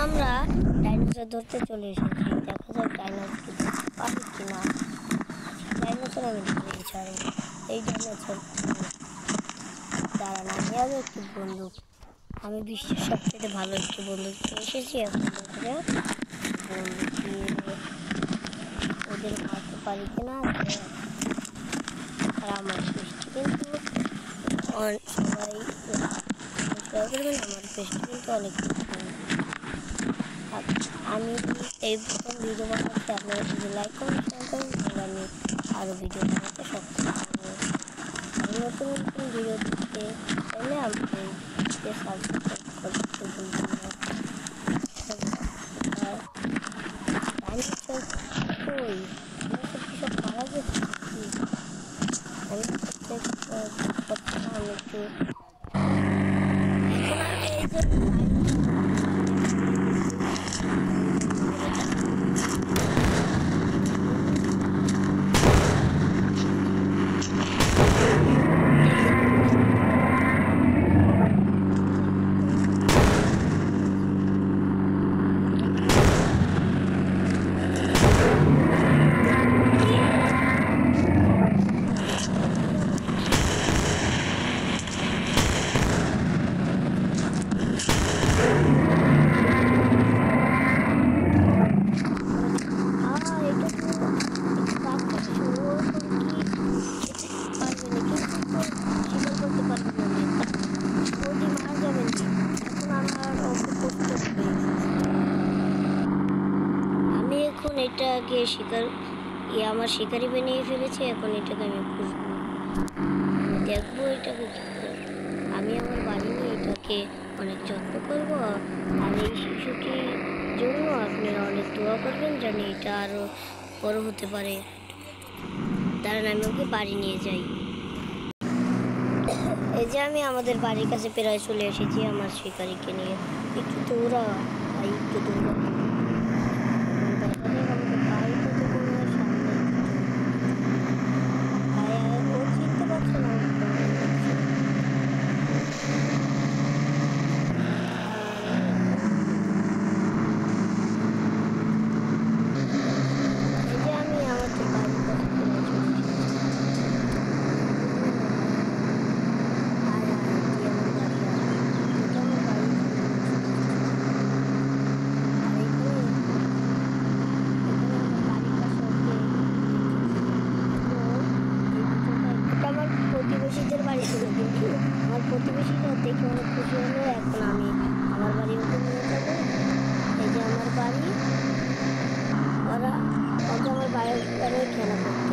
আমরা ডাইনোসর ধরতে চলে এসেছি। দেখা যাক ডাইনোসরকে ধরতে পারি কিনা। ডাইনোসর আমি ধরে ছাড়বো। এই ডাইনোসর দাঁড়ান, আমি আরও একটি বন্দুক, আমি বিশ্বের সবচেয়ে ভালো একটি বন্দুক নিয়ে এসেছি। এখন দেখা বন্দুক দিয়ে ওদের মারতে পারি কিনা। আর আমার পেস্টটি কিন্তু সবাই করবেন, আমার পেস্টটি কিন্তু অনেক আমি এই প্রথম ভিডিও বানাচ্ছি। আপনারা যদি লাইক কমেন্ট শেয়ার করেন তাহলে আমি আরও ভিডিও বানাতে সক্ষম হবো। আর নতুন নতুন ভিডিও দেখতে চাইলে আমাকে সাবস্ক্রাইব করতে ভুলবেন না। সব মারা গেছে। আমি একটু এটাকে শিকার আমার শিকারি বানিয়ে ফেলেছে। এখন এটাকে আমি খুঁজবো, দেখবো এটাকে কি করে। আমি আমার বাড়ি নিয়ে এটাকে অনেক যত্ন করবো। আর এই শিশুটির জন্য আপনারা অনেক দোয়া করবেন যেন এটা আরও বড় হতে পারে। দাঁড়ান, আমি ওকে বাড়ি নিয়ে যাই। এই যে আমি আমাদের বাড়ির কাছে প্রায় চলে এসেছি আমার শিকারিকে নিয়ে। একটু দৌড়া, একটু দৌড়া। প্রতিবেশীদের বাড়ি ছিল, কিন্তু আমার প্রতিবেশীরা দেখে অনেক খুশি হলো। এখন আমি আমার বাড়ি ওকে নিয়ে যাবো। এই যে আমার বাড়ি, ওরা আমার বাড়ির খেলা করতে